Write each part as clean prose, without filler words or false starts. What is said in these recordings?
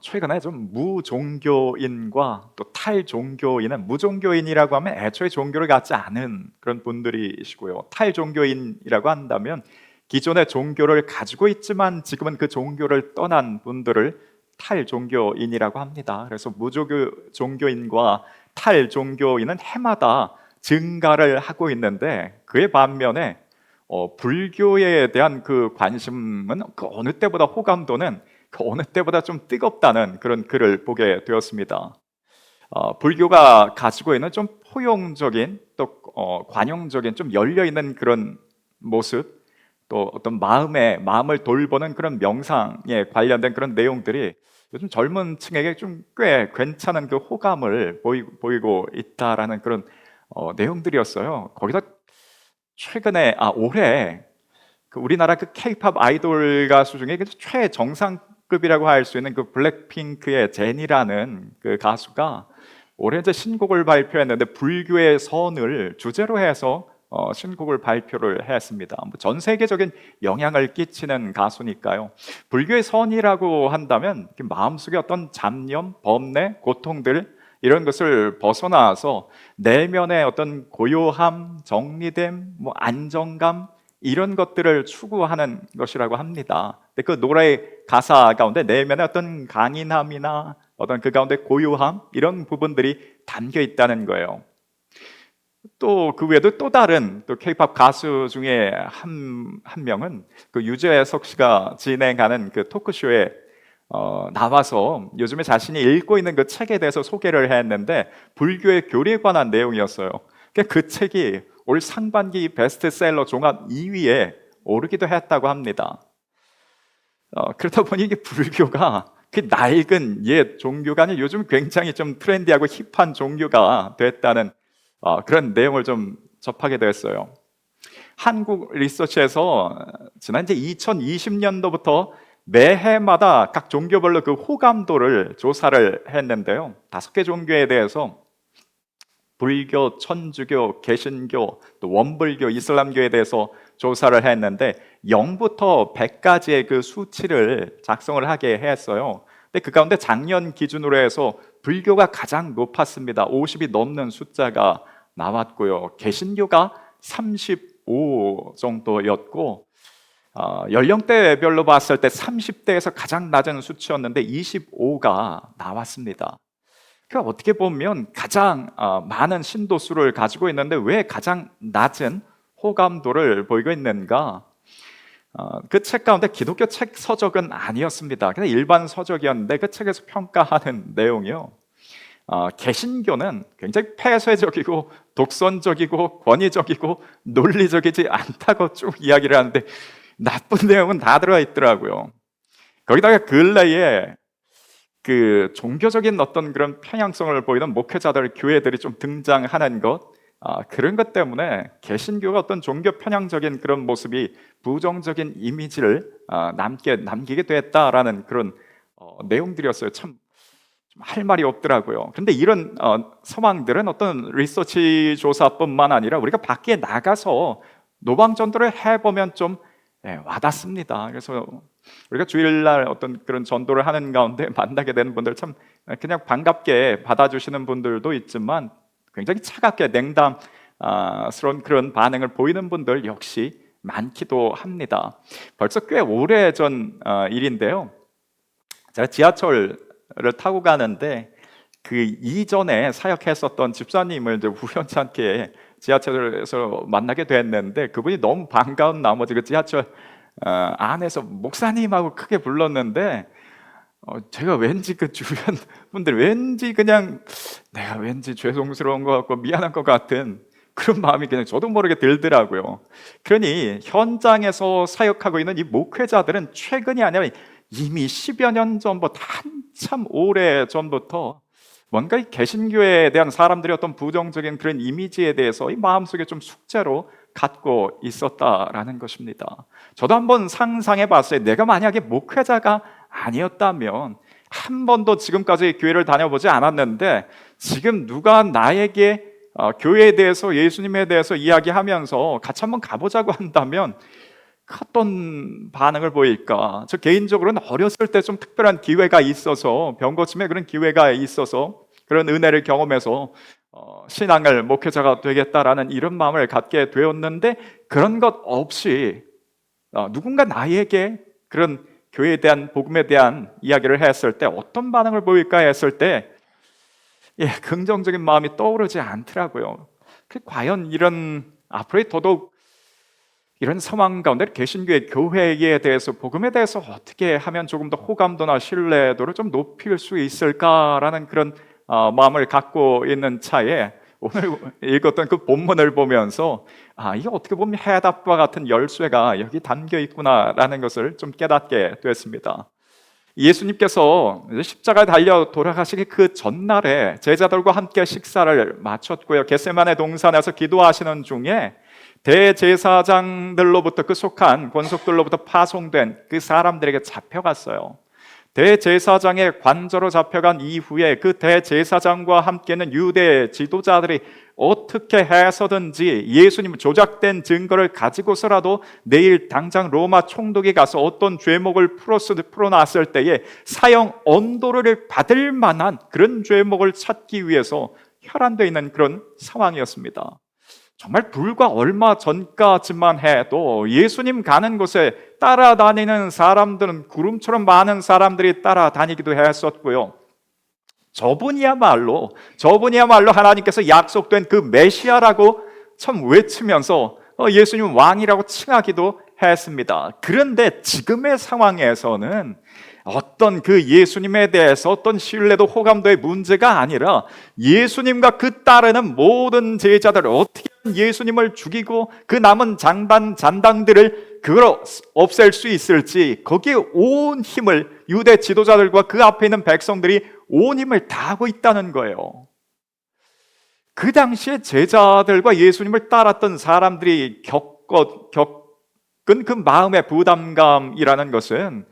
최근에 좀 무종교인과 또 탈종교인은, 무종교인이라고 하면 애초에 종교를 갖지 않은 그런 분들이시고요. 탈종교인이라고 한다면 기존의 종교를 가지고 있지만 지금은 그 종교를 떠난 분들을 탈종교인이라고 합니다. 그래서 무종교인과 탈종교인은 해마다 증가를 하고 있는데, 그의 반면에 불교에 대한 그 관심은 그 어느 때보다, 호감도는 그 어느 때보다 좀 뜨겁다는 그런 글을 보게 되었습니다. 불교가 가지고 있는 좀 포용적인, 또 관용적인, 좀 열려 있는 그런 모습, 또 어떤 마음을 돌보는 그런 명상에 관련된 그런 내용들이 요즘 젊은 층에게 좀 꽤 괜찮은 그 호감을 보이고 있다라는 그런 내용들이었어요. 거기다 최근에 올해 그 우리나라 그 K-팝 아이돌 가수 중에 그 최정상급이라고 할 수 있는 그 블랙핑크의 제니라는 그 가수가 올해 이제 신곡을 발표했는데, 불교의 선을 주제로 해서 신곡을 발표를 했습니다. 전 세계적인 영향을 끼치는 가수니까요. 불교의 선이라고 한다면 마음속에 어떤 잡념, 범내, 고통들, 이런 것을 벗어나서 내면의 어떤 고요함, 정리됨, 안정감, 이런 것들을 추구하는 것이라고 합니다. 근데 그 노래의 가사 가운데 내면의 어떤 강인함이나 어떤 그 가운데 고요함, 이런 부분들이 담겨 있다는 거예요. 또 그 외에도 또 다른 또 K-팝 가수 중에 한 명은 그 유재석 씨가 진행하는 그 토크쇼에 나와서 요즘에 자신이 읽고 있는 그 책에 대해서 소개를 했는데, 불교의 교리에 관한 내용이었어요. 그 책이 올 상반기 베스트셀러 종합 2위에 오르기도 했다고 합니다. 그러다 보니 이게 불교가 그 낡은 옛 종교가 아니라 요즘 굉장히 좀 트렌디하고 힙한 종교가 됐다는 그런 내용을 좀 접하게 됐어요. 한국 리서치에서 지난 이제 2020년도부터 매해마다 각 종교별로 그 호감도를 조사를 했는데요. 5개 종교에 대해서 불교, 천주교, 개신교, 또 원불교, 이슬람교에 대해서 조사를 했는데 0부터 100까지의 그 수치를 작성을 하게 했어요. 근데 그 가운데 작년 기준으로 해서 불교가 가장 높았습니다. 50이 넘는 숫자가 나왔고요. 개신교가 35 정도였고, 연령대별로 봤을 때 30대에서 가장 낮은 수치였는데 25가 나왔습니다. 그러니까 어떻게 보면 가장 많은 신도수를 가지고 있는데 왜 가장 낮은 호감도를 보이고 있는가? 그 책 가운데 기독교 책 서적은 아니었습니다. 그냥 일반 서적이었는데 그 책에서 평가하는 내용이요. 개신교는 굉장히 폐쇄적이고 독선적이고 권위적이고 논리적이지 않다고 쭉 이야기를 하는데, 나쁜 내용은 다 들어가 있더라고요. 거기다가 근래에 그 종교적인 어떤 그런 편향성을 보이는 목회자들, 교회들이 좀 등장하는 것, 그런 것 때문에 개신교가 어떤 종교 편향적인 그런 모습이 부정적인 이미지를 남기게 됐다라는 그런 내용들이었어요. 참 할 말이 없더라고요. 그런데 이런 상황들은 어떤 리서치 조사뿐만 아니라 우리가 밖에 나가서 노방 전도를 해보면 좀 와닿습니다. 그래서 우리가 주일날 어떤 그런 전도를 하는 가운데 만나게 되는 분들, 참 그냥 반갑게 받아주시는 분들도 있지만 굉장히 차갑게 냉담스러운 그런 반응을 보이는 분들 역시 많기도 합니다. 벌써 꽤 오래전 일인데요. 제가 지하철을 타고 가는데 그 이전에 사역했었던 집사님을 이제 우연찮게 지하철에서 만나게 됐는데, 그분이 너무 반가운 나머지 그 지하철 안에서 목사님하고 크게 불렀는데, 제가 왠지 그 주변 분들 왠지 그냥 내가 왠지 죄송스러운 것 같고 미안한 것 같은 그런 마음이 그냥 저도 모르게 들더라고요. 그러니 현장에서 사역하고 있는 이 목회자들은 최근이 아니라 이미 10여 년 전부터, 한참 오래 전부터 뭔가 이 개신교에 대한 사람들의 어떤 부정적인 그런 이미지에 대해서 이 마음속에 좀 숙제로 갖고 있었다라는 것입니다. 저도 한번 상상해 봤어요. 내가 만약에 목회자가 아니었다면, 한 번도 지금까지 교회를 다녀보지 않았는데 지금 누가 나에게 교회에 대해서, 예수님에 대해서 이야기하면서 같이 한번 가보자고 한다면 어떤 반응을 보일까? 저 개인적으로는 어렸을 때 좀 특별한 기회가 있어서, 병 고침에 그런 기회가 있어서, 그런 은혜를 경험해서 신앙을 목회자가 되겠다라는 이런 마음을 갖게 되었는데, 그런 것 없이 누군가 나에게 그런 교회에 대한, 복음에 대한 이야기를 했을 때 어떤 반응을 보일까 했을 때 긍정적인 마음이 떠오르지 않더라고요. 과연 앞으로 더더욱 이런 상황 가운데 개신교의 교회에 대해서, 복음에 대해서 어떻게 하면 조금 더 호감도나 신뢰도를 좀 높일 수 있을까라는 그런 마음을 갖고 있는 차에 오늘 읽었던 그 본문을 보면서 이게 어떻게 보면 해답과 같은 열쇠가 여기 담겨 있구나라는 것을 좀 깨닫게 됐습니다. 예수님께서 십자가에 달려 돌아가시기 그 전날에 제자들과 함께 식사를 마쳤고요, 겟세마네 동산에서 기도하시는 중에 대제사장들로부터, 그 속한 권속들로부터 파송된 그 사람들에게 잡혀갔어요. 대제사장의 관저로 잡혀간 이후에 그 대제사장과 함께는 유대 지도자들이 어떻게 해서든지 예수님 조작된 증거를 가지고서라도 내일 당장 로마 총독이 가서 어떤 죄목을 풀어놨을 때에 사형 언도를 받을 만한 그런 죄목을 찾기 위해서 혈안되어 있는 그런 상황이었습니다. 정말 불과 얼마 전까지만 해도 예수님 가는 곳에 따라다니는 사람들은 구름처럼 많은 사람들이 따라다니기도 했었고요, 저분이야말로 하나님께서 약속된 그 메시아라고 참 외치면서 예수님 왕이라고 칭하기도 했습니다. 그런데 지금의 상황에서는 어떤 그 예수님에 대해서 어떤 신뢰도 호감도의 문제가 아니라 예수님과 그 따르는 모든 제자들, 어떻게 예수님을 죽이고 그 남은 잔당들을 그걸 없앨 수 있을지, 거기에 온 힘을 유대 지도자들과 그 앞에 있는 백성들이 온 힘을 다하고 있다는 거예요. 그 당시에 제자들과 예수님을 따랐던 사람들이 겪은 그 마음의 부담감이라는 것은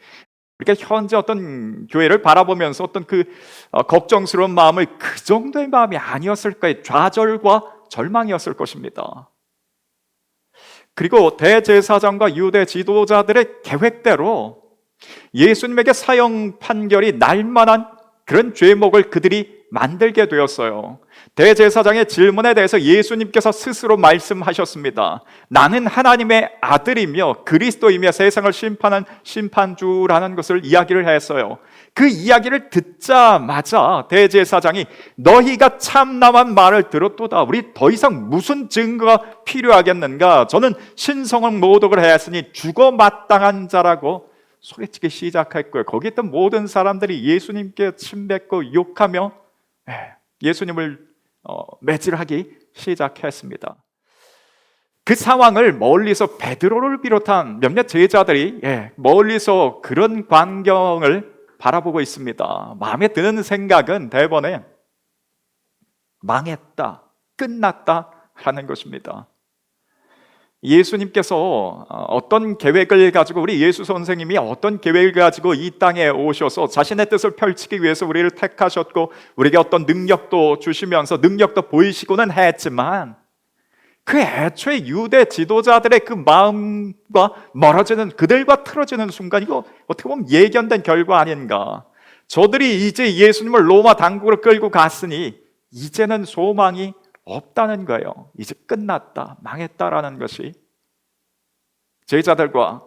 우리가 현재 어떤 교회를 바라보면서 어떤 그 걱정스러운 마음을, 그 정도의 마음이 아니었을 거예요. 좌절과 절망이었을 것입니다. 그리고 대제사장과 유대 지도자들의 계획대로 예수님에게 사형 판결이 날 만한 그런 죄목을 그들이 만들게 되었어요. 대제사장의 질문에 대해서 예수님께서 스스로 말씀하셨습니다. 나는 하나님의 아들이며 그리스도이며 세상을 심판한 심판주라는 것을 이야기를 했어요. 그 이야기를 듣자마자 대제사장이 너희가 참남한 말을 들었도다. 우리 더 이상 무슨 증거가 필요하겠는가? 저는 신성한 모독을 했으니 죽어 마땅한 자라고 소리치기 시작했고요. 거기 있던 모든 사람들이 예수님께 침뱉고 욕하며 예수님을 매질하기 시작했습니다. 그 상황을 멀리서 베드로를 비롯한 몇몇 제자들이 멀리서 그런 광경을 바라보고 있습니다. 마음에 드는 생각은 대번에 망했다, 끝났다 하는 것입니다. 예수님께서 어떤 계획을 가지고, 우리 예수 선생님이 어떤 계획을 가지고 이 땅에 오셔서 자신의 뜻을 펼치기 위해서 우리를 택하셨고 우리에게 어떤 능력도 주시면서 능력도 보이시고는 했지만, 그 애초에 유대 지도자들의 그 마음과 멀어지는, 그들과 틀어지는 순간, 이거 어떻게 보면 예견된 결과 아닌가. 저들이 이제 예수님을 로마 당국으로 끌고 갔으니 이제는 소망이 없다는 거예요. 이제 끝났다, 망했다라는 것이 제자들과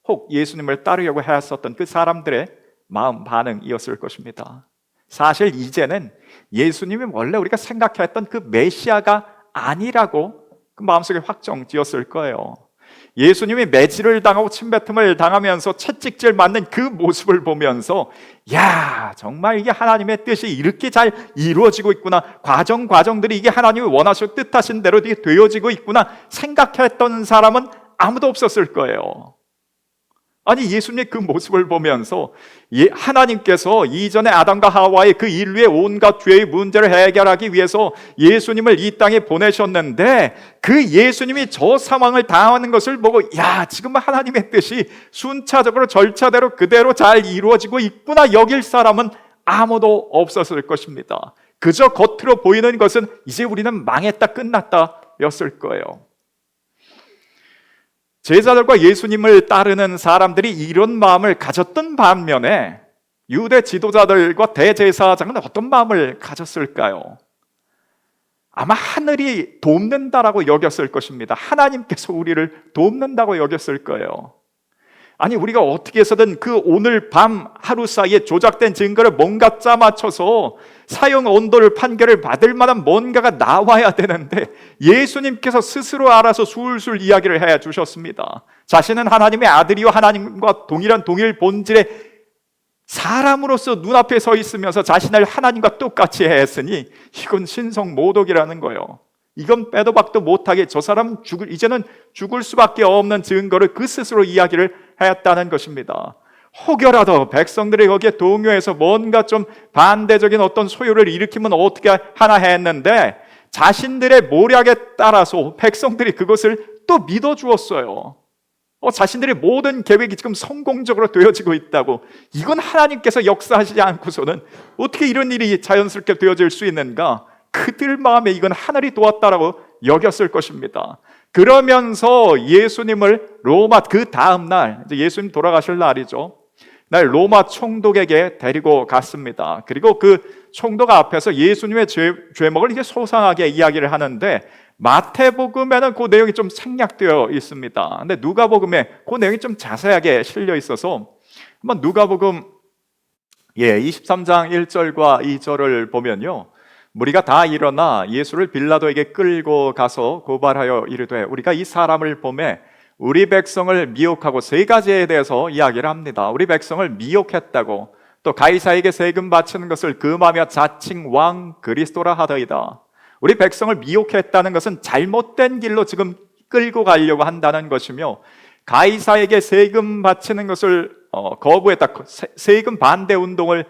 혹 예수님을 따르려고 했었던 그 사람들의 마음 반응이었을 것입니다. 사실 이제는 예수님이 원래 우리가 생각했던 그 메시아가 아니라고 그 마음속에 확정 지었을 거예요. 예수님이 매질을 당하고 침뱉음을 당하면서 채찍질 맞는 그 모습을 보면서, 야, 정말 이게 하나님의 뜻이 이렇게 잘 이루어지고 있구나, 과정들이 이게 하나님이 원하시고 뜻하신 대로 이게 되어지고 있구나 생각했던 사람은 아무도 없었을 거예요. 아니, 예수님의 그 모습을 보면서 하나님께서 이전에 아담과 하와의 그 인류의 온갖 죄의 문제를 해결하기 위해서 예수님을 이 땅에 보내셨는데, 그 예수님이 저 상황을 당하는 것을 보고, 야, 지금 하나님의 뜻이 순차적으로 절차대로 그대로 잘 이루어지고 있구나 여길 사람은 아무도 없었을 것입니다. 그저 겉으로 보이는 것은 이제 우리는 망했다, 끝났다 였을 거예요. 제자들과 예수님을 따르는 사람들이 이런 마음을 가졌던 반면에 유대 지도자들과 대제사장은 어떤 마음을 가졌을까요? 아마 하늘이 돕는다라고 여겼을 것입니다. 하나님께서 우리를 돕는다고 여겼을 거예요. 아니, 우리가 어떻게 해서든 그 오늘 밤 하루 사이에 조작된 증거를 뭔가 짜맞춰서 사형 온도를 판결을 받을 만한 뭔가가 나와야 되는데 예수님께서 스스로 알아서 술술 이야기를 해 주셨습니다. 자신은 하나님의 아들이요 하나님과 동일 본질의 사람으로서 눈앞에 서 있으면서 자신을 하나님과 똑같이 했으니 이건 신성모독이라는 거예요. 이건 빼도 박도 못하게 저 사람은 이제는 죽을 수밖에 없는 증거를 그 스스로 이야기를 했다는 것입니다. 혹여라도 백성들이 거기에 동요해서 뭔가 좀 반대적인 어떤 소요를 일으키면 어떻게 하나 했는데 자신들의 모략에 따라서 백성들이 그것을 또 믿어주었어요. 자신들의 모든 계획이 지금 성공적으로 되어지고 있다고. 이건 하나님께서 역사하시지 않고서는 어떻게 이런 일이 자연스럽게 되어질 수 있는가? 그들 마음에 이건 하늘이 도왔다라고 여겼을 것입니다. 그러면서 예수님을 로마, 그 다음 날 이제 예수님 돌아가실 날이죠. 날 로마 총독에게 데리고 갔습니다. 그리고 그 총독 앞에서 예수님의 죄목을 이제 소상하게 이야기를 하는데 마태복음에는 그 내용이 좀 생략되어 있습니다. 근데 누가복음에 그 내용이 좀 자세하게 실려 있어서 한번 누가복음 23장 1절과 2절을 보면요. 무리가 다 일어나 예수를 빌라도에게 끌고 가서 고발하여 이르되 우리가 이 사람을 보매 우리 백성을 미혹하고 세 가지에 대해서 이야기를 합니다. 우리 백성을 미혹했다고, 또 가이사에게 세금 바치는 것을 금하며 자칭 왕 그리스도라 하더이다. 우리 백성을 미혹했다는 것은 잘못된 길로 지금 끌고 가려고 한다는 것이며, 가이사에게 세금 바치는 것을 거부했다, 세금 반대 운동을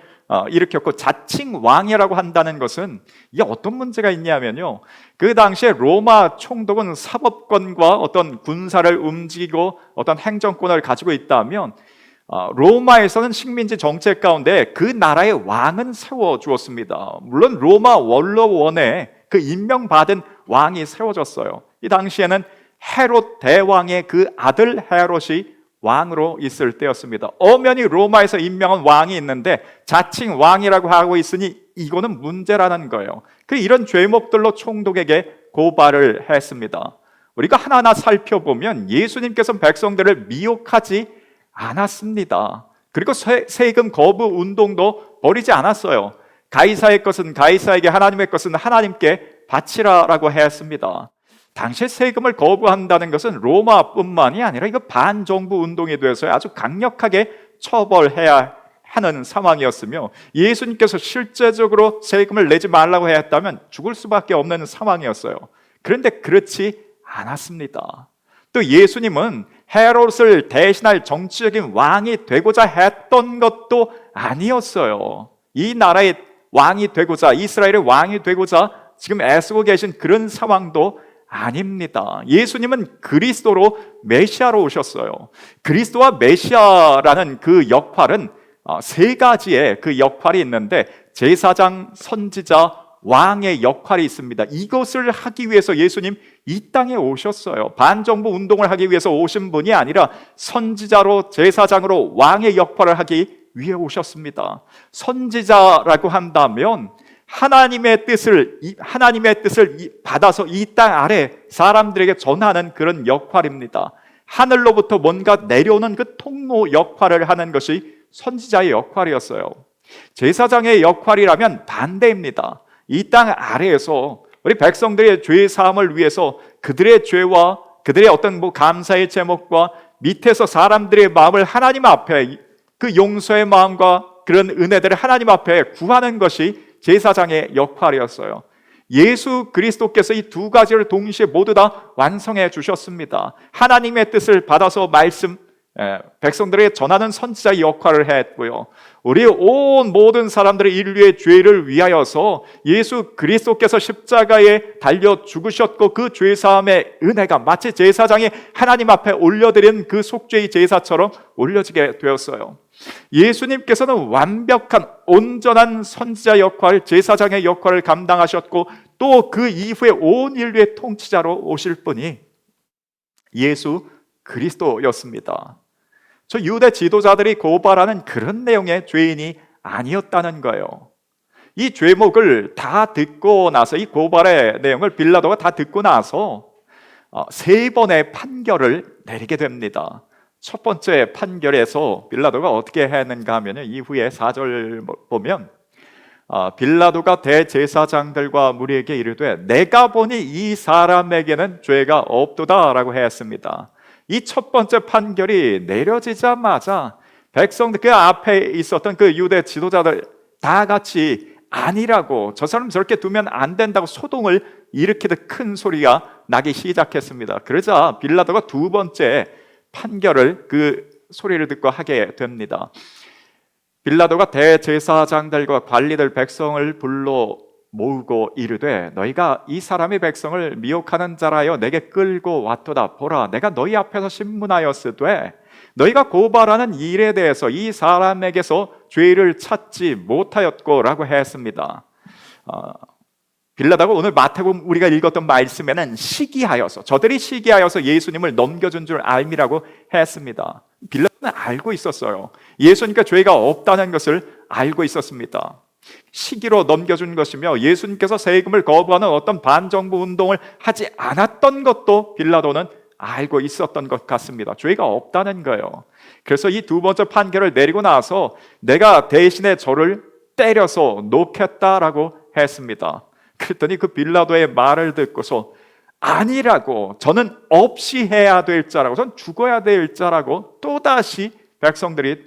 일으켰고 자칭 왕이라고 한다는 것은 이게 어떤 문제가 있냐면요, 그 당시에 로마 총독은 사법권과 어떤 군사를 움직이고 어떤 행정권을 가지고 있다면 로마에서는 식민지 정책 가운데 그 나라의 왕은 세워주었습니다. 물론 로마 원로원에 그 임명받은 왕이 세워졌어요. 이 당시에는 헤롯 대왕의 그 아들 헤롯이 왕으로 있을 때였습니다. 엄연히 로마에서 임명한 왕이 있는데 자칭 왕이라고 하고 있으니 이거는 문제라는 거예요. 이런 죄목들로 총독에게 고발을 했습니다. 우리가 하나하나 살펴보면 예수님께서는 백성들을 미혹하지 않았습니다. 그리고 세금 거부 운동도 버리지 않았어요. 가이사의 것은 가이사에게, 하나님의 것은 하나님께 바치라라고 했습니다. 당시에 세금을 거부한다는 것은 로마뿐만이 아니라 이거 반정부 운동에 대해서 아주 강력하게 처벌해야 하는 상황이었으며, 예수님께서 실제적으로 세금을 내지 말라고 했다면 죽을 수밖에 없는 상황이었어요. 그런데 그렇지 않았습니다. 또 예수님은 헤롯을 대신할 정치적인 왕이 되고자 했던 것도 아니었어요. 이 나라의 왕이 되고자, 이스라엘의 왕이 되고자 지금 애쓰고 계신 그런 상황도 아닙니다. 예수님은 그리스도로 메시아로 오셨어요. 그리스도와 메시아라는 그 역할은 세 가지의 그 역할이 있는데 제사장, 선지자, 왕의 역할이 있습니다. 이것을 하기 위해서 예수님 이 땅에 오셨어요. 반정부 운동을 하기 위해서 오신 분이 아니라 선지자로, 제사장으로 왕의 역할을 하기 위해 오셨습니다. 선지자라고 한다면 하나님의 뜻을 받아서 이 땅 아래 사람들에게 전하는 그런 역할입니다. 하늘로부터 뭔가 내려오는 그 통로 역할을 하는 것이 선지자의 역할이었어요. 제사장의 역할이라면 반대입니다. 이 땅 아래에서 우리 백성들의 죄 사함을 위해서 그들의 죄와 그들의 어떤 감사의 제목과 밑에서 사람들의 마음을 하나님 앞에, 그 용서의 마음과 그런 은혜들을 하나님 앞에 구하는 것이 제사장의 역할이었어요. 예수 그리스도께서 이 두 가지를 동시에 모두 다 완성해 주셨습니다. 하나님의 뜻을 받아서 백성들에게 전하는 선지자의 역할을 했고요, 우리 온 모든 사람들의 인류의 죄를 위하여서 예수 그리스도께서 십자가에 달려 죽으셨고 그 죄사함의 은혜가 마치 제사장이 하나님 앞에 올려드린 그 속죄의 제사처럼 올려지게 되었어요. 예수님께서는 완벽한 온전한 선지자 역할, 제사장의 역할을 감당하셨고 또 그 이후에 온 인류의 통치자로 오실 분이 예수 그리스도였습니다. 저 유대 지도자들이 고발하는 그런 내용의 죄인이 아니었다는 거예요. 이 죄목을 다 듣고 나서, 이 고발의 내용을 빌라도가 다 듣고 나서 세 번의 판결을 내리게 됩니다. 첫 번째 판결에서 빌라도가 어떻게 했는가 하면 이후에 4절 보면 빌라도가 대제사장들과 무리에게 이르되 내가 보니 이 사람에게는 죄가 없도다 라고 했습니다. 이 첫 번째 판결이 내려지자마자 백성들, 그 앞에 있었던 그 유대 지도자들 다 같이 아니라고, 저 사람 저렇게 두면 안 된다고 소동을 일으키듯 큰 소리가 나기 시작했습니다. 그러자 빌라도가 두 번째 판결을, 그 소리를 듣고 하게 됩니다. 빌라도가 대제사장들과 관리들 백성을 불러 모으고 이르되 너희가 이 사람이 백성을 미혹하는 자라여 내게 끌고 왔도다. 보라, 내가 너희 앞에서 신문하였으되 너희가 고발하는 일에 대해서 이 사람에게서 죄를 찾지 못하였고 라고 했습니다. 빌라도가 오늘 마태복음 우리가 읽었던 말씀에는 시기하여서, 저들이 시기하여서 예수님을 넘겨준 줄 알미라고 했습니다. 빌라도는 알고 있었어요. 예수님께 죄가 없다는 것을 알고 있었습니다. 시기로 넘겨준 것이며 예수님께서 세금을 거부하는 어떤 반정부 운동을 하지 않았던 것도 빌라도는 알고 있었던 것 같습니다. 죄가 없다는 거예요. 그래서 이 두 번째 판결을 내리고 나서 내가 대신에 저를 때려서 놓겠다라고 했습니다. 그랬더니 그 빌라도의 말을 듣고서 아니라고, 저는 없이 해야 될 자라고, 저는 죽어야 될 자라고 또다시 백성들이,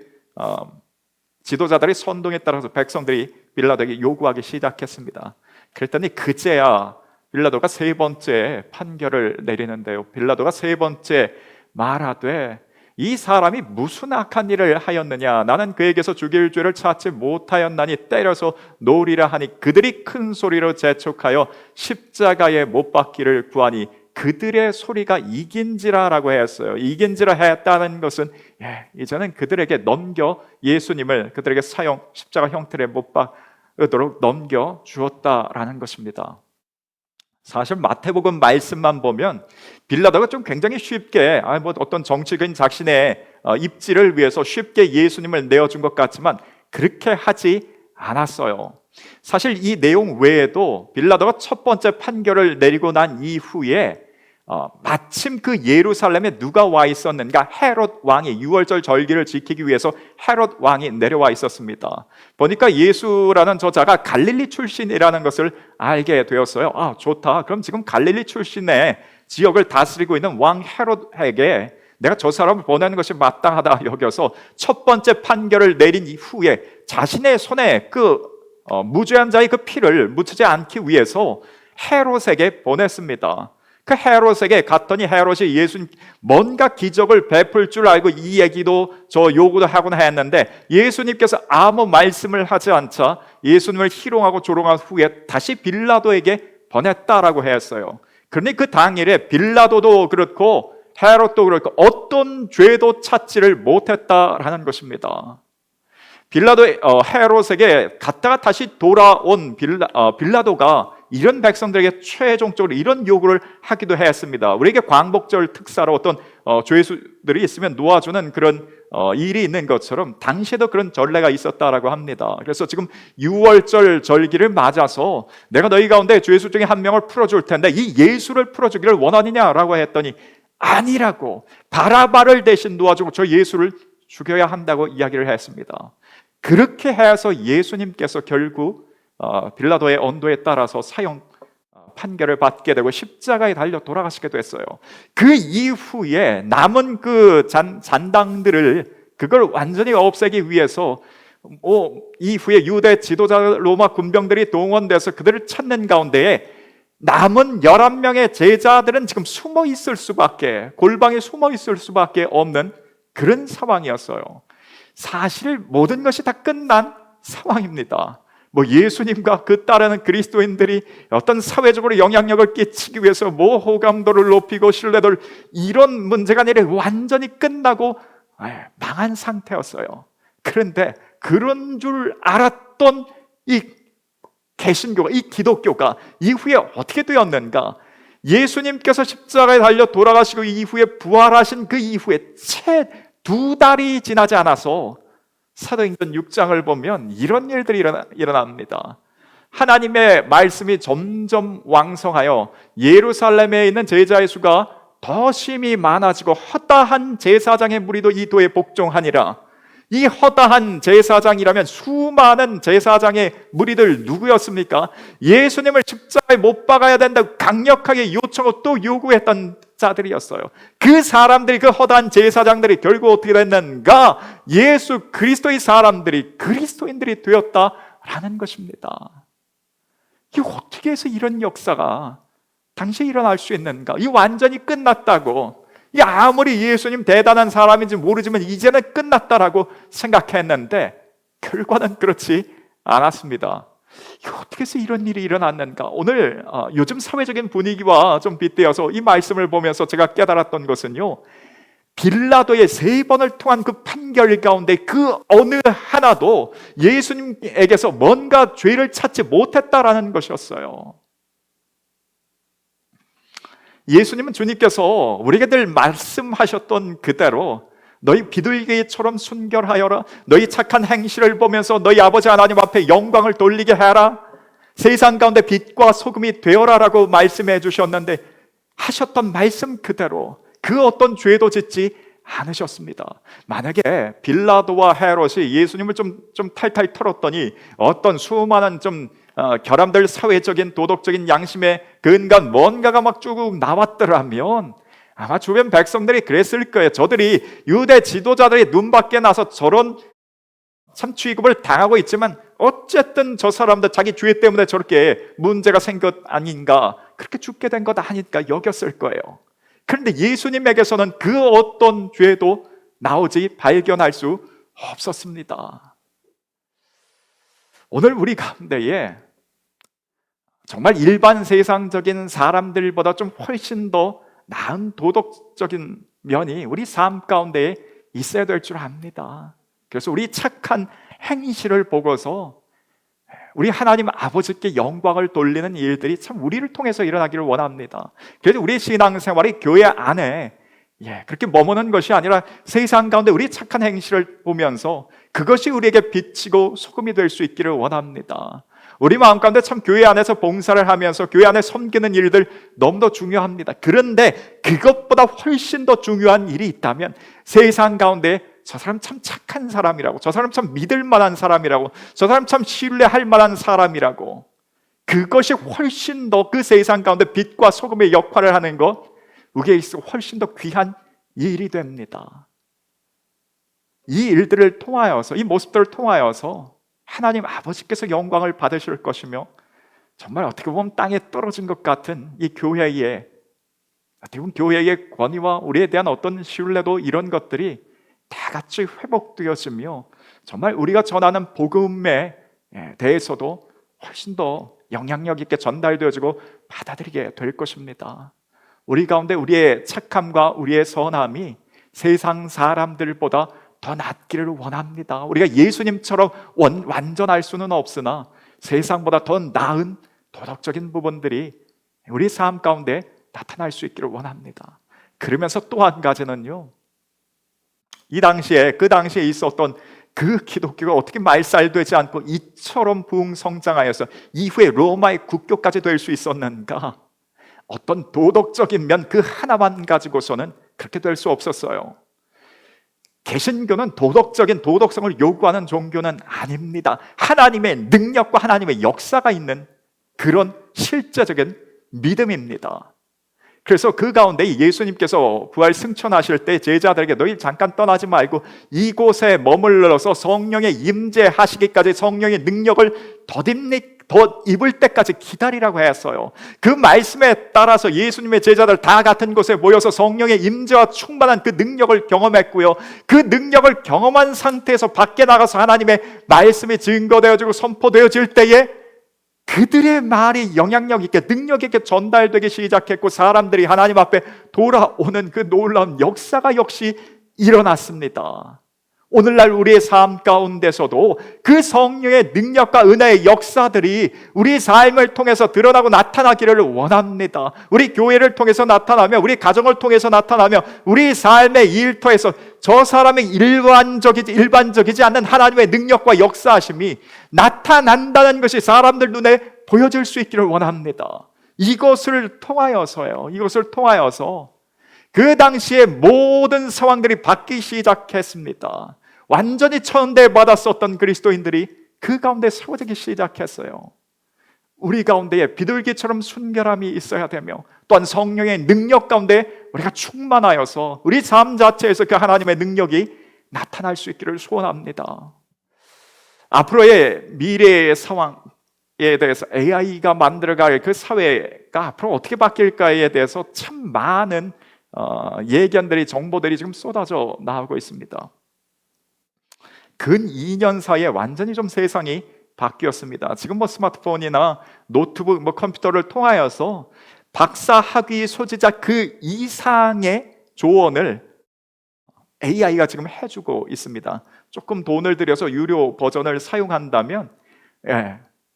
지도자들이 선동에 따라서 백성들이 빌라도에게 요구하기 시작했습니다. 그랬더니 그제야 빌라도가 세 번째 판결을 내리는데요, 빌라도가 세 번째 말하되 이 사람이 무슨 악한 일을 하였느냐, 나는 그에게서 죽일 죄를 찾지 못하였나니 때려서 놓으리라 하니 그들이 큰 소리로 재촉하여 십자가에 못 박기를 구하니 그들의 소리가 이긴지라라고 했어요. 이긴지라 했다는 것은 이제는 그들에게 넘겨 예수님을 그들에게 사형, 십자가 형틀에 못 박도록 넘겨 주었다라는 것입니다. 사실 마태복음 말씀만 보면 빌라도가 좀 굉장히 쉽게 어떤 정치적인 자신의 입지를 위해서 쉽게 예수님을 내어준 것 같지만 그렇게 하지 않았어요. 사실 이 내용 외에도 빌라도가 첫 번째 판결을 내리고 난 이후에 마침 그 예루살렘에 누가 와 있었는가? 헤롯 왕이, 유월절 절기를 지키기 위해서 헤롯 왕이 내려와 있었습니다. 보니까 예수라는 저자가 갈릴리 출신이라는 것을 알게 되었어요. 좋다. 그럼 지금 갈릴리 출신의 지역을 다스리고 있는 왕 헤롯에게 내가 저 사람을 보내는 것이 마땅하다 여겨서 첫 번째 판결을 내린 이후에 자신의 손에 그 무죄한 자의 그 피를 묻히지 않기 위해서 헤롯에게 보냈습니다. 그 헤롯에게 갔더니 헤롯이 예수님 뭔가 기적을 베풀 줄 알고 이 얘기도 저 요구도 하곤 했는데 예수님께서 아무 말씀을 하지 않자 예수님을 희롱하고 조롱한 후에 다시 빌라도에게 보냈다라고 했어요. 그러니 그 당일에 빌라도도 그렇고 헤롯도 그렇고 어떤 죄도 찾지를 못했다라는 것입니다. 헤롯에게 갔다가 다시 돌아온 빌라도가 이런 백성들에게 최종적으로 이런 요구를 하기도 했습니다. 우리에게 광복절 특사로 어떤 죄수들이 있으면 놓아주는 그런 일이 있는 것처럼 당시에도 그런 전례가 있었다라고 합니다. 그래서 지금 6월절 절기를 맞아서 내가 너희 가운데 죄수 중에 한 명을 풀어줄 텐데 이 예수를 풀어주기를 원하느냐라고 했더니 아니라고, 바라바를 대신 놓아주고 저 예수를 죽여야 한다고 이야기를 했습니다. 그렇게 해서 예수님께서 결국 빌라도의 언도에 따라서 사형 판결을 받게 되고 십자가에 달려 돌아가시게 됐어요. 그 이후에 남은 그 잔당들을 그걸 완전히 없애기 위해서 이후에 유대 지도자 로마 군병들이 동원돼서 그들을 찾는 가운데에 남은 11명의 제자들은 지금 숨어 있을 수밖에, 골방에 숨어 있을 수밖에 없는 그런 상황이었어요. 사실 모든 것이 다 끝난 상황입니다. 예수님과 그 따르는 그리스도인들이 어떤 사회적으로 영향력을 끼치기 위해서 호감도를 높이고 신뢰도를, 이런 문제가 아니라 완전히 끝나고 망한 상태였어요. 그런데 그런 줄 알았던 이 개신교가, 이 기독교가 이후에 어떻게 되었는가? 예수님께서 십자가에 달려 돌아가시고 이후에 부활하신 그 이후에 채 2달이 지나지 않아서 사도행전 6장을 보면 이런 일들이 일어납니다. 하나님의 말씀이 점점 왕성하여 예루살렘에 있는 제자의 수가 더 심히 많아지고 허다한 제사장의 무리도 이 도에 복종하니라. 이 허다한 제사장이라면 수많은 제사장의 무리들 누구였습니까? 예수님을 십자가에 못 박아야 된다고 강력하게 요청하고 또 요구했던 자들이었어요. 그 사람들이, 그 허다한 제사장들이 결국 어떻게 됐는가? 예수 그리스도의 사람들이 그리스도인들이 되었다라는 것입니다. 이게 어떻게 해서 이런 역사가 당시에 일어날 수 있는가? 이 완전히 끝났다고, 이 아무리 예수님 대단한 사람인지 모르지만 이제는 끝났다라고 생각했는데 결과는 그렇지 않았습니다. 어떻게 해서 이런 일이 일어났는가? 오늘 요즘 사회적인 분위기와 좀 빗대어서 이 말씀을 보면서 제가 깨달았던 것은요, 빌라도의 3번을 통한 그 판결 가운데 그 어느 하나도 예수님에게서 뭔가 죄를 찾지 못했다라는 것이었어요. 예수님은, 주님께서 우리에게 늘 말씀하셨던 그대로 너희 비둘기처럼 순결하여라, 너희 착한 행실을 보면서 너희 아버지 하나님 앞에 영광을 돌리게 해라, 세상 가운데 빛과 소금이 되어라 라고 말씀해 주셨는데, 하셨던 말씀 그대로 그 어떤 죄도 짓지 않으셨습니다. 만약에 빌라도와 헤롯이 예수님을 좀 탈탈 털었더니 어떤 수많은 결함들, 사회적인 도덕적인 양심의 근간 뭔가가 막 쭉 나왔더라면 아마 주변 백성들이 그랬을 거예요. 저들이 유대 지도자들이 눈밖에 나서 저런 참 취급을 당하고 있지만 어쨌든 저 사람들 자기 죄 때문에 저렇게 문제가 생긴 것 아닌가, 그렇게 죽게 된 것 아닐까 여겼을 거예요. 그런데 예수님에게서는 그 어떤 죄도 나오지 발견할 수 없었습니다. 오늘 우리 가운데에 정말 일반 세상적인 사람들보다 좀 훨씬 더 나은 도덕적인 면이 우리 삶 가운데 있어야 될 줄 압니다. 그래서 우리 착한 행실을 보고서 우리 하나님 아버지께 영광을 돌리는 일들이 참 우리를 통해서 일어나기를 원합니다. 그래서 우리 신앙생활이 교회 안에 그렇게 머무는 것이 아니라 세상 가운데 우리 착한 행실을 보면서 그것이 우리에게 비치고 소금이 될 수 있기를 원합니다. 우리 마음 가운데 참 교회 안에서 봉사를 하면서 교회 안에 섬기는 일들 너무도 중요합니다. 그런데 그것보다 훨씬 더 중요한 일이 있다면 세상 가운데 저 사람 참 착한 사람이라고, 저 사람 참 믿을 만한 사람이라고, 저 사람 참 신뢰할 만한 사람이라고, 그것이 훨씬 더 그 세상 가운데 빛과 소금의 역할을 하는 것, 우리에게 있어 훨씬 더 귀한 일이 됩니다. 이 일들을 통하여서, 이 모습들을 통하여서 하나님 아버지께서 영광을 받으실 것이며, 정말 어떻게 보면 땅에 떨어진 것 같은 이 교회의, 어떻게 보면 교회의 권위와 우리에 대한 어떤 신뢰도, 이런 것들이 다 같이 회복되어지며 정말 우리가 전하는 복음에 대해서도 훨씬 더 영향력 있게 전달되어지고 받아들이게 될 것입니다. 우리 가운데 우리의 착함과 우리의 선함이 세상 사람들보다 더 낫기를 원합니다. 우리가 예수님처럼 완전할 수는 없으나 세상보다 더 나은 도덕적인 부분들이 우리 삶 가운데 나타날 수 있기를 원합니다. 그러면서 또 한 가지는요, 이 당시에, 그 당시에 있었던 그 기독교가 어떻게 말살되지 않고 이처럼 부흥성장하여서 이후에 로마의 국교까지 될 수 있었는가? 어떤 도덕적인 면 그 하나만 가지고서는 그렇게 될 수 없었어요. 개신교는 도덕적인 도덕성을 요구하는 종교는 아닙니다. 하나님의 능력과 하나님의 역사가 있는 그런 실제적인 믿음입니다. 그래서 그 가운데 예수님께서 부활 승천하실 때 제자들에게 너희 잠깐 떠나지 말고 이곳에 머물러서 성령의 임재하시기까지, 성령의 능력을 더 입을 때까지 기다리라고 했어요. 그 말씀에 따라서 예수님의 제자들 다 같은 곳에 모여서 성령의 임재와 충만한 그 능력을 경험했고요, 그 능력을 경험한 상태에서 밖에 나가서 하나님의 말씀이 증거되어지고 선포되어질 때에 그들의 말이 영향력 있게, 능력 있게 전달되기 시작했고 사람들이 하나님 앞에 돌아오는 그 놀라운 역사가 역시 일어났습니다. 오늘날 우리의 삶 가운데서도 그 성령의 능력과 은혜의 역사들이 우리 삶을 통해서 드러나고 나타나기를 원합니다. 우리 교회를 통해서 나타나며, 우리 가정을 통해서 나타나며, 우리 삶의 일터에서 저 사람의 일반적이지 않는 하나님의 능력과 역사하심이 나타난다는 것이 사람들 눈에 보여질 수 있기를 원합니다. 이것을 통하여서 그 당시에 모든 상황들이 바뀌기 시작했습니다. 완전히 천대받았었던 그리스도인들이 그 가운데 세워지기 시작했어요. 우리 가운데에 비둘기처럼 순결함이 있어야 되며, 또한 성령의 능력 가운데 우리가 충만하여서 우리 삶 자체에서 그 하나님의 능력이 나타날 수 있기를 소원합니다. 앞으로의 미래의 상황에 대해서, AI가 만들어갈 그 사회가 앞으로 어떻게 바뀔까에 대해서 참 많은 예견들이, 정보들이 지금 쏟아져 나오고 있습니다. 근 2년 사이에 완전히 좀 세상이 바뀌었습니다. 지금 스마트폰이나 노트북, 컴퓨터를 통하여서 박사 학위 소지자 그 이상의 조언을 AI가 지금 해주고 있습니다. 조금 돈을 들여서 유료 버전을 사용한다면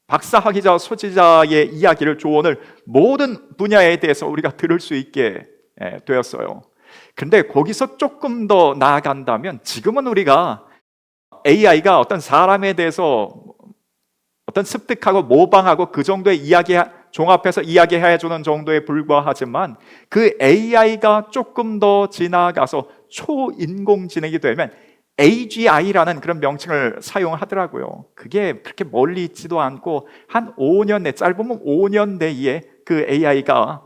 박사 학위자 소지자의 이야기를, 조언을 모든 분야에 대해서 우리가 들을 수 있게 되었어요. 그런데 거기서 조금 더 나아간다면, 지금은 우리가 AI가 어떤 사람에 대해서 어떤 습득하고 모방하고 그 정도의 종합해서 이야기해 주는 정도에 불과하지만, 그 AI가 조금 더 지나가서 초인공지능이 되면 AGI라는 그런 명칭을 사용하더라고요. 그게 그렇게 멀리 있지도 않고 한 5년 내, 짧으면 5년 내에 그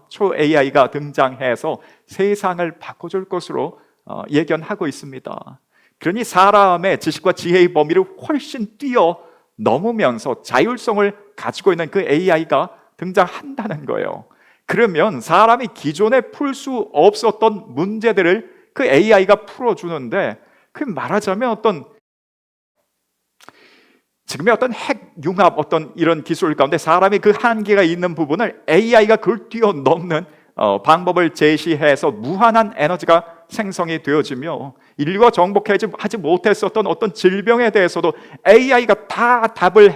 초 AI가 등장해서 세상을 바꿔줄 것으로 예견하고 있습니다. 그러니 사람의 지식과 지혜의 범위를 훨씬 뛰어넘으면서 자율성을 가지고 있는 그 AI가 등장한다는 거예요. 그러면 사람이 기존에 풀 수 없었던 문제들을 그 AI가 풀어주는데, 그 말하자면 지금의 어떤 핵융합, 이런 기술 가운데 사람이 그 한계가 있는 부분을 AI가 그걸 뛰어넘는 방법을 제시해서 무한한 에너지가 생성이 되어지며, 인류가 정복하지 못했었던 어떤 질병에 대해서도 AI가 다 답을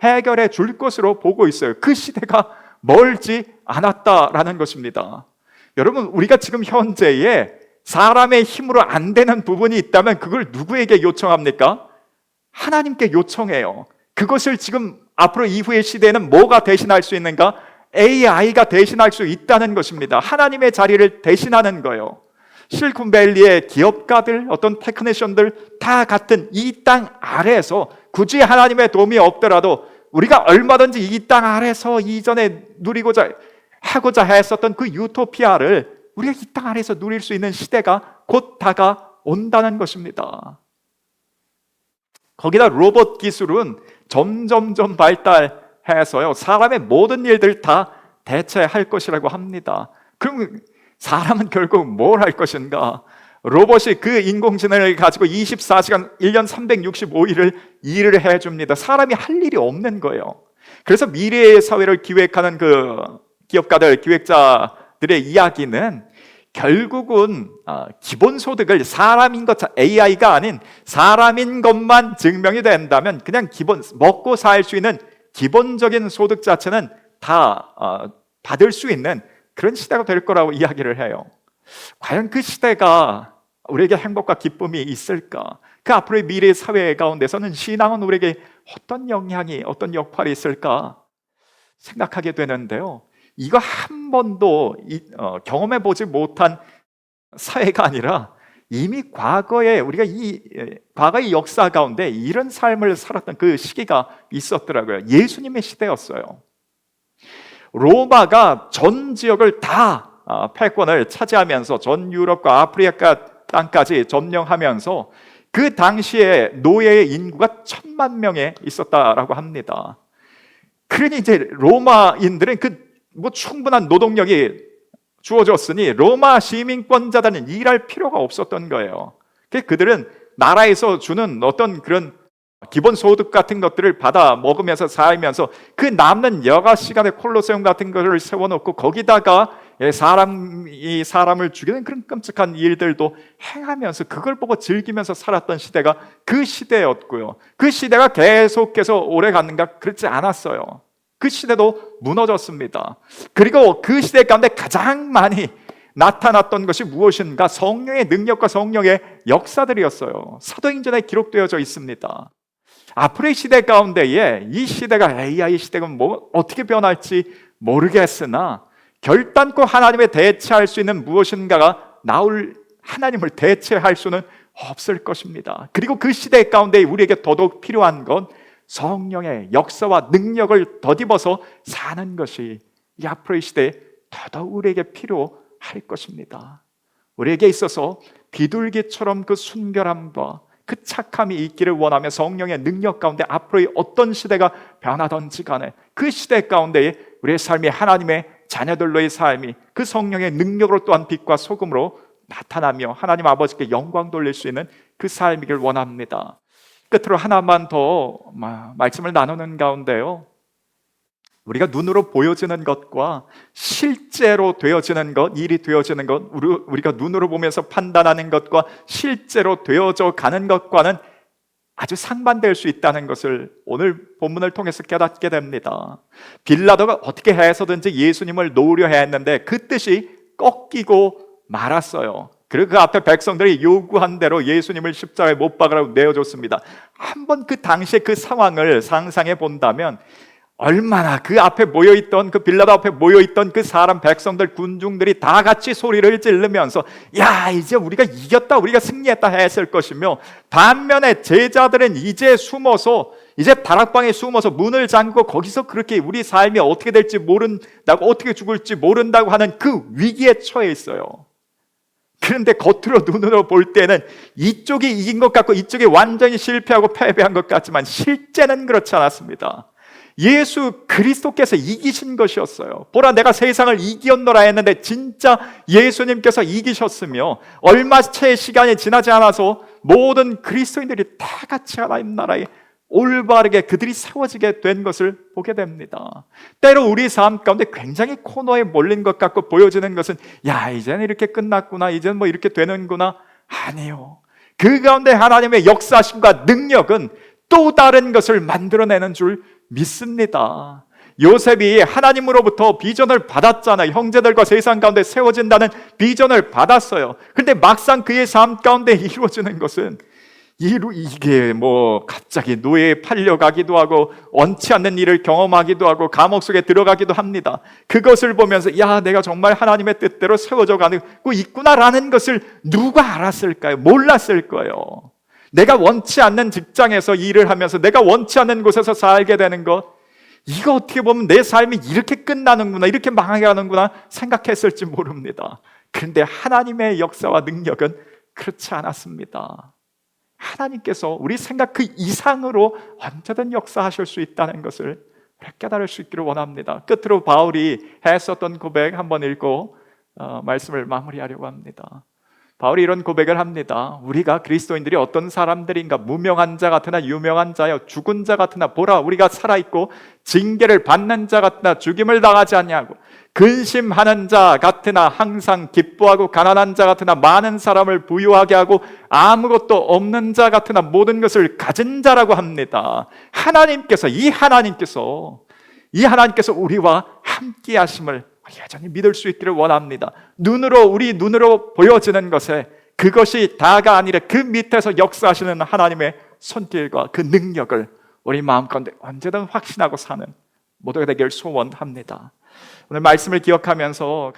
해결해 줄 것으로 보고 있어요. 그 시대가 멀지 않았다라는 것입니다. 여러분, 우리가 지금 현재에 사람의 힘으로 안 되는 부분이 있다면 그걸 누구에게 요청합니까? 하나님께 요청해요. 그것을 지금 앞으로 이후의 시대에는 뭐가 대신할 수 있는가? AI가 대신할 수 있다는 것입니다. 하나님의 자리를 대신하는 거예요. 실리콘밸리의 기업가들, 어떤 테크니션들 다 같은 이 땅 아래에서, 굳이 하나님의 도움이 없더라도 우리가 얼마든지 이 땅 아래에서 이전에 하고자 했었던 그 유토피아를 우리가 이 땅 아래에서 누릴 수 있는 시대가 곧 다가온다는 것입니다. 거기다 로봇 기술은 점점점 발달해서요, 사람의 모든 일들 다 대체할 것이라고 합니다. 그럼 사람은 결국 뭘 할 것인가? 로봇이 그 인공지능을 가지고 24시간 1년 365일을 일을 해줍니다. 사람이 할 일이 없는 거예요. 그래서 미래의 사회를 기획하는 그 기업가들, 기획자들의 이야기는 결국은 기본소득을 사람인 것, AI가 아닌 사람인 것만 증명이 된다면 그냥 먹고 살 수 있는 기본적인 소득 자체는 다 받을 수 있는 그런 시대가 될 거라고 이야기를 해요. 과연 그 시대가 우리에게 행복과 기쁨이 있을까? 그 앞으로의 미래의 사회 가운데서는 신앙은 우리에게 어떤 영향이, 어떤 역할이 있을까 생각하게 되는데요, 이거 한 번도 경험해 보지 못한 사회가 아니라 이미 과거에 우리가 과거의 역사 가운데 이런 삶을 살았던 그 시기가 있었더라고요. 예수님의 시대였어요. 로마가 전 지역을 다 패권을 차지하면서 전 유럽과 아프리카 땅까지 점령하면서 그 당시에 노예의 인구가 1,000,000명에 있었다라고 합니다. 그러니 이제 로마인들은 충분한 노동력이 주어졌으니 로마 시민권자들은 일할 필요가 없었던 거예요. 그들은 나라에서 주는 어떤 그런 기본 소득 같은 것들을 받아 먹으면서 살면서 그 남는 여가 시간에 콜로세움 같은 것을 세워놓고 거기다가 사람이 사람을 죽이는 그런 끔찍한 일들도 행하면서 그걸 보고 즐기면서 살았던 시대가 그 시대였고요. 그 시대가 계속해서 오래 갔는가? 그렇지 않았어요. 그 시대도 무너졌습니다. 그리고 그 시대 가운데 가장 많이 나타났던 것이 무엇인가? 성령의 능력과 성령의 역사들이었어요. 사도행전에 기록되어져 있습니다. 앞으로의 시대 가운데에 이 시대가 AI 시대가 뭐 어떻게 변할지 모르겠으나 결단코 하나님에 대체할 수 있는 무엇인가가 나올 하나님을 대체할 수는 없을 것입니다. 그리고 그 시대 가운데 우리에게 더더욱 필요한 건 성령의 역사와 능력을 덧입어서 사는 것이 이 앞으로의 시대에 더더욱 우리에게 필요할 것입니다. 우리에게 있어서 비둘기처럼 그 순결함과 그 착함이 있기를 원하며 성령의 능력 가운데 앞으로의 어떤 시대가 변하던지 간에 그 시대 가운데에 우리의 삶이 하나님의 자녀들로의 삶이 그 성령의 능력으로 또한 빛과 소금으로 나타나며 하나님 아버지께 영광 돌릴 수 있는 그 삶이길 원합니다. 끝으로 하나만 더 말씀을 나누는 가운데요, 우리가 눈으로 보여지는 것과 실제로 되어지는 것, 일이 되어지는 것, 우리가 눈으로 보면서 판단하는 것과 실제로 되어져 가는 것과는 아주 상반될 수 있다는 것을 오늘 본문을 통해서 깨닫게 됩니다. 빌라도가 어떻게 해서든지 예수님을 놓으려 했는데 그 뜻이 꺾이고 말았어요. 그리고 그 앞에 백성들이 요구한 대로 예수님을 십자가에 못 박으라고 내어줬습니다. 한번 그 당시의 그 상황을 상상해 본다면 얼마나 그 앞에 모여있던, 그 빌라도 앞에 모여있던 그 사람, 백성들, 군중들이 다 같이 소리를 지르면서 야, 이제 우리가 이겼다, 우리가 승리했다 했을 것이며, 반면에 제자들은 이제 숨어서, 이제 다락방에 숨어서 문을 잠그고 거기서 그렇게 우리 삶이 어떻게 될지 모른다고, 어떻게 죽을지 모른다고 하는 그 위기에 처해 있어요. 그런데 겉으로 눈으로 볼 때는 이쪽이 이긴 것 같고 이쪽이 완전히 실패하고 패배한 것 같지만 실제는 그렇지 않았습니다. 예수 그리스도께서 이기신 것이었어요. 보라, 내가 세상을 이기었노라 했는데 진짜 예수님께서 이기셨으며, 얼마 채 시간이 지나지 않아서 모든 그리스도인들이 다 같이 하나님 나라에 올바르게 그들이 세워지게 된 것을 보게 됩니다. 때로 우리 삶 가운데 굉장히 코너에 몰린 것 같고 보여지는 것은 야, 이제는 이렇게 끝났구나, 이제는 뭐 이렇게 되는구나. 아니요, 그 가운데 하나님의 역사심과 능력은 또 다른 것을 만들어내는 줄 믿습니다. 요셉이 하나님으로부터 비전을 받았잖아요. 형제들과 세상 가운데 세워진다는 비전을 받았어요. 그런데 막상 그의 삶 가운데 이루어지는 것은 이게 뭐 갑자기 노예에 팔려가기도 하고 원치 않는 일을 경험하기도 하고 감옥 속에 들어가기도 합니다. 그것을 보면서 야, 내가 정말 하나님의 뜻대로 세워져 가고 있구나라는 것을 누가 알았을까요? 몰랐을 거예요. 내가 원치 않는 직장에서 일을 하면서 내가 원치 않는 곳에서 살게 되는 것, 이거 어떻게 보면 내 삶이 이렇게 끝나는구나, 이렇게 망해가는구나 생각했을지 모릅니다. 그런데 하나님의 역사와 능력은 그렇지 않았습니다. 하나님께서 우리 생각 그 이상으로 언제든 역사하실 수 있다는 것을 깨달을 수 있기를 원합니다. 끝으로 바울이 했었던 고백 한번 읽고 말씀을 마무리하려고 합니다. 바울이 이런 고백을 합니다. 우리가 그리스도인들이 어떤 사람들인가? 무명한 자 같으나 유명한 자여, 죽은 자 같으나 보라, 우리가 살아있고 징계를 받는 자 같으나 죽임을 당하지 않냐고, 근심하는 자 같으나 항상 기뻐하고, 가난한 자 같으나 많은 사람을 부유하게 하고, 아무것도 없는 자 같으나 모든 것을 가진 자라고 합니다. 이 하나님께서 우리와 함께 하심을 여전히 믿을 수 있기를 원합니다. 우리 눈으로 보여지는 것에 그것이 다가 아니라 그 밑에서 역사하시는 하나님의 손길과 그 능력을 우리 마음 가운데 언제든 확신하고 사는 모두가 되길 소원합니다. 오늘 말씀을 기억하면서